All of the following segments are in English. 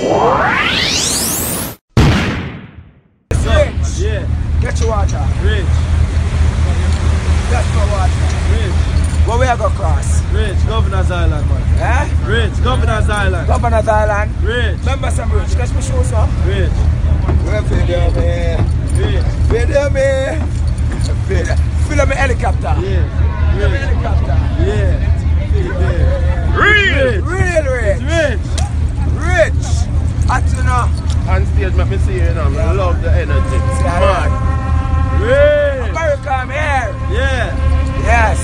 Rich. Yeah. Get your water. Rich. Get my water. Rich. Where we are going to cross? Rich. Governor's Island, man. Eh? Rich. Governor's Island. Governor's Island. Rich. Remember some rich. Catch my shoes, sir. Rich. Where video me? Rich. Video me. Film me helicopter. Yeah. Film me helicopter. Yeah. Real. Rich. Real rich. Rich. Rich. At you know. On stage, let me see you now. I love the energy. Man. Rich. America, I'm here. Yeah. Yes.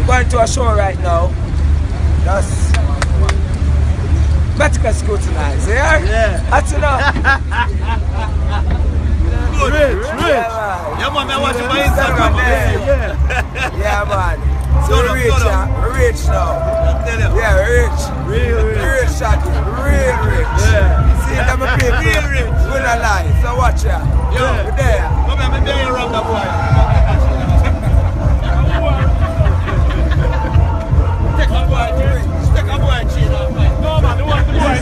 We're going to a show right now. That's medical school tonight. See here? Yeah. At you know. Rich. Rich. Yeah, man, I watch it by Instagram. Yeah. Yeah, man. So Shut up, rich, shut up. rich now. Yeah, rich. Real rich. Real Shaggy. Real rich. Yeah. See them people. Real rich. We're not lying. So watch ya. Yeah. We're there. Come here, I'm there around the boy. Take a boy, take a boy, cheat. No, man, you want the boy.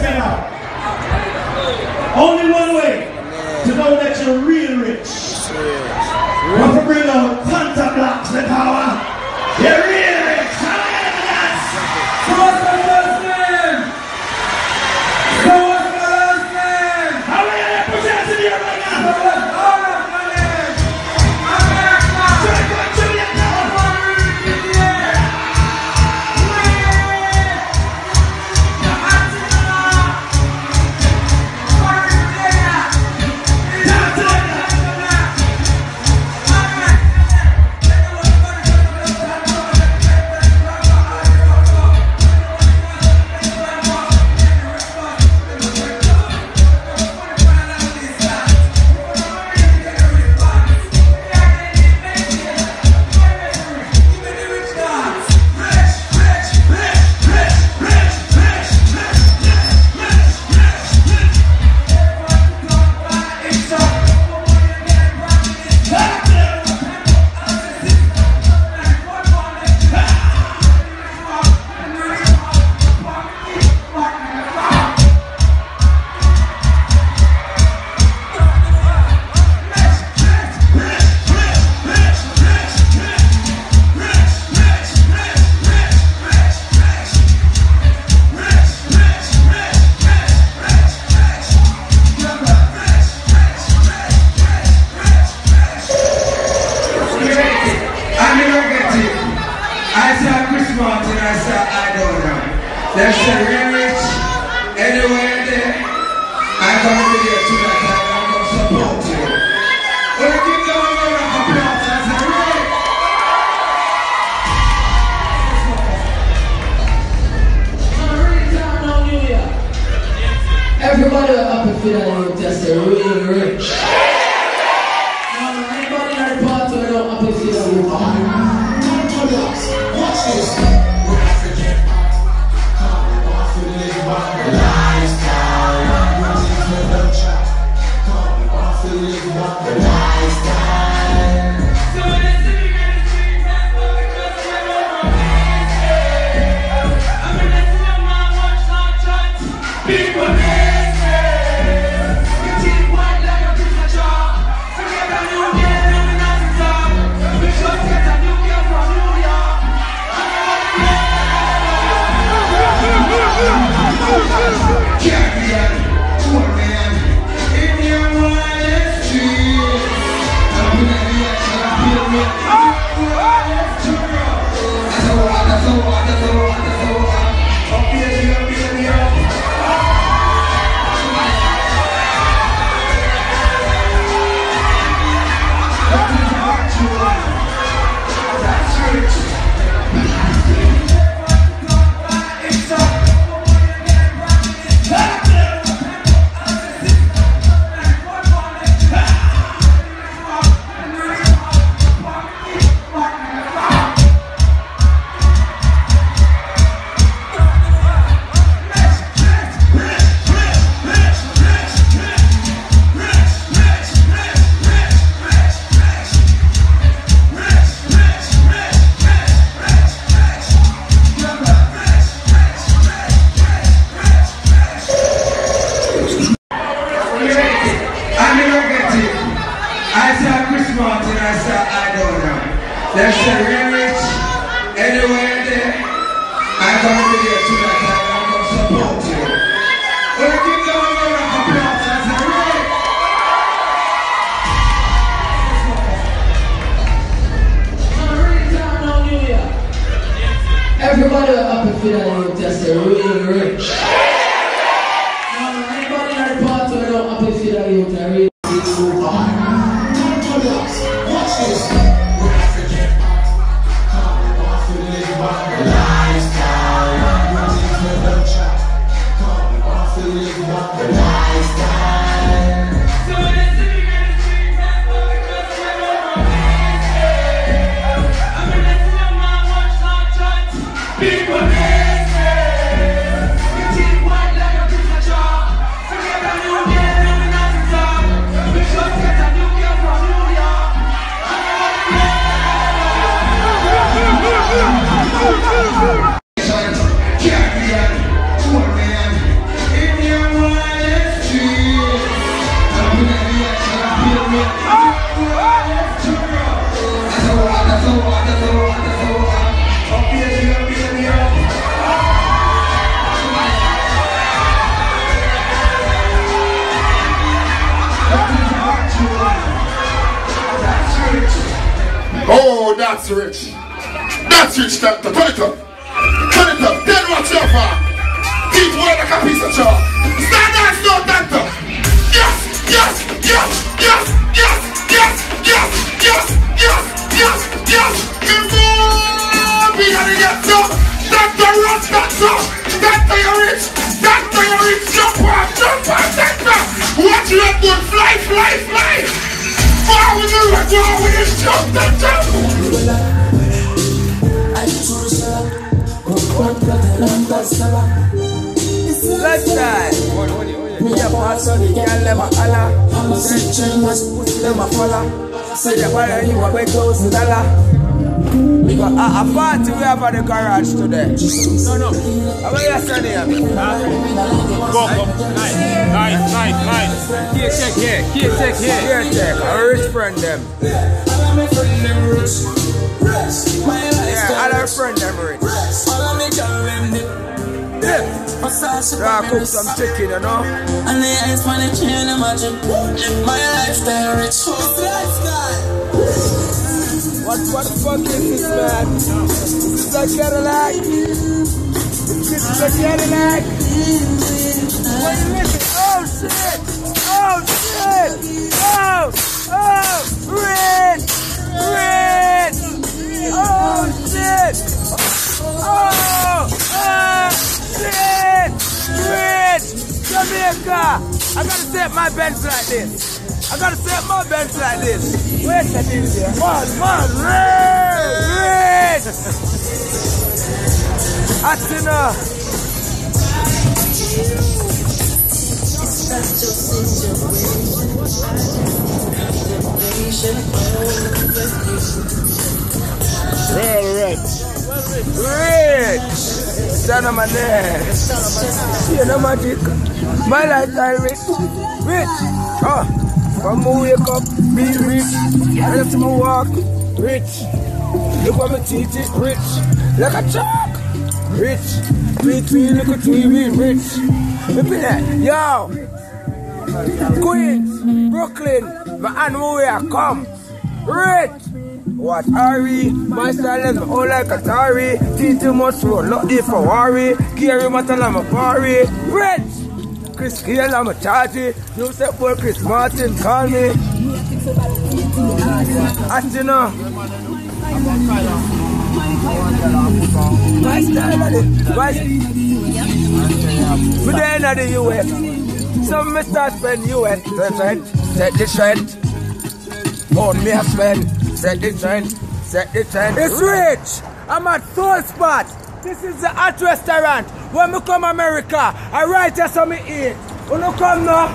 Only one way to know that you're real rich. Want to bring out Tanto Blacks the power. You're real rich. How many of us? So what's the first name? So what's the last name? How many of them presenting here right now? So what's all of the names? America. Check out Julian now. I saw Chris Martin, I saw Aidonia. They said real rich, anywhere there. I'm going to be here tonight and I'm going to support you. When I give them a round of applause, I said really? Everybody up and feel like just a really rich. Anybody in the party who don't up and feel like Tanto Blacks, watch this. We're African. Come off and live my lifestyle. Come off and live my lifestyle. So when it's sitting in the streets, that's what we just went over. I mean, that's what my watch not touch. People for that youth just real rich. Anybody in the party who don't happy for that youth are really move on. Tanto Blacks, watch this. We're African art. Come on for the lifestyle. Come on for the lifestyle. So let's sing in the streets and go because we're not amazing. I mean, let's see a man watch not chat. People amazing. You think white like a piece of chalk. Forget a new game and the Nazi talk. We just get a new game from New York. Oh, that's rich. That's rich, Tanto. Turn it up. Turn it up. Then watch your far. Keep wearing like a piece of chalk. Stand dance, no Tanto. Yes, yes, yes, yes, yes, yes, yes, yes, yes, yes, yes. Be on the get up. Tanto rush, Tanto. Tanto you're rich. Tanto you're rich. Jump on, Tanto. Watch your good fly, fly, fly. Far with the red, far with the jump, Tanto. Lifestyle. Me a pass on the girl never holla. Them a follow. Say the buyer you a $1,000. We got a party we have at the garage today. No. How about you standing here? Go. Nice. Here, check. A rich friend them. Yeah, all our friend them rich. Yeah, cook some chicken, you know. And the eyes for the chain, imagine my lifestyle rich. What the fuck is this, man? This is a Cadillac. This is a Cadillac. Wait a minute. Oh shit. Red. Oh shit. Shit! Jamaica! I gotta set my bench like this. Where's that in here? Man, red! Atina! Red! Stand on my neck. You know magic. My lifestyle rich. From my wake up, be rich. And to my walk, rich. Look at my teeth, rich. Like a chalk, rich. Between look at TV, rich. Look at that, yo. Queens, Brooklyn, my animal way I come, rich. What are we? My style is all like a Atari. Too much road, not there for worry. Carry metal, I'm a party. Rich! Chris Gale, I'm a chargy. You said boy Chris Martin, call me. And you know, my style is it. But then at the US. Some Mr. Spend US. Set the trend. On me a spend. Set the trend. It's rich. I'm at Soul Spot. This is the hot restaurant. When we come America, I write here so me eat. When you come now,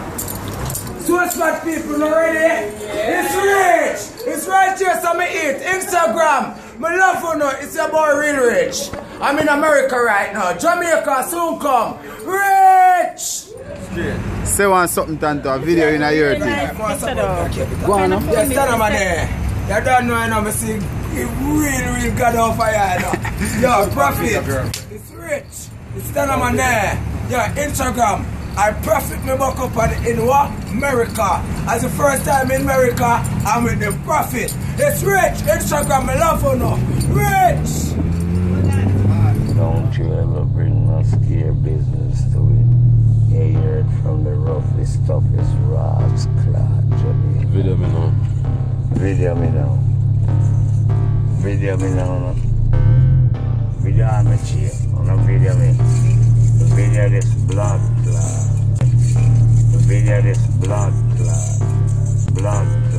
Soul Spot people, you ready? It's rich. It's right here so me eat. Instagram. My love for you, it's about real rich. I'm in America right now. Jamaica soon come. Rich. Say one something, Tanto, a video in a year. Go on, no? Yes, stand up there. You don't know, I know, I see it really got on fire. Yo, profit. It's rich. It's stand up there. Yo, Instagram. I profit me back up in what? America. As the first time in America, I'm with the profit. It's rich. Instagram, I love you now. Rich. trailer bring no scare business to it. You hear it from the roughest, toughest rocks, clad Jamaica. Video me now. Video me now. Video me now. Video on my chair. On a video me. Video this blood clot. Video this blood clot. Blood